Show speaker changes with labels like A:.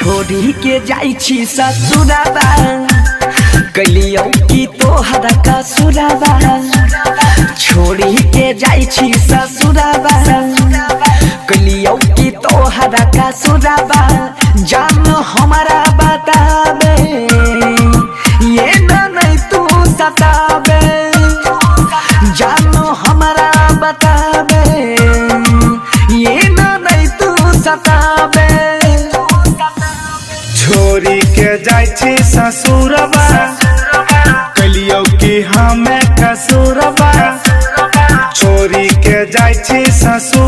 A: छोड़ी के जाई छी ससुराबा कलियो की तोहरा कसुराबा छोड़ी के जाई छी ससुराबा कलियो की तोहरा कसुराबा जान हमारा बताबे ये नहीं तू सताबे जान हमारा बताबे ये नहीं तू सताबे
B: छोरी के जाई छी ससुरबा कलियो की हमें कसुरबा छोरी के जाई छी ससुर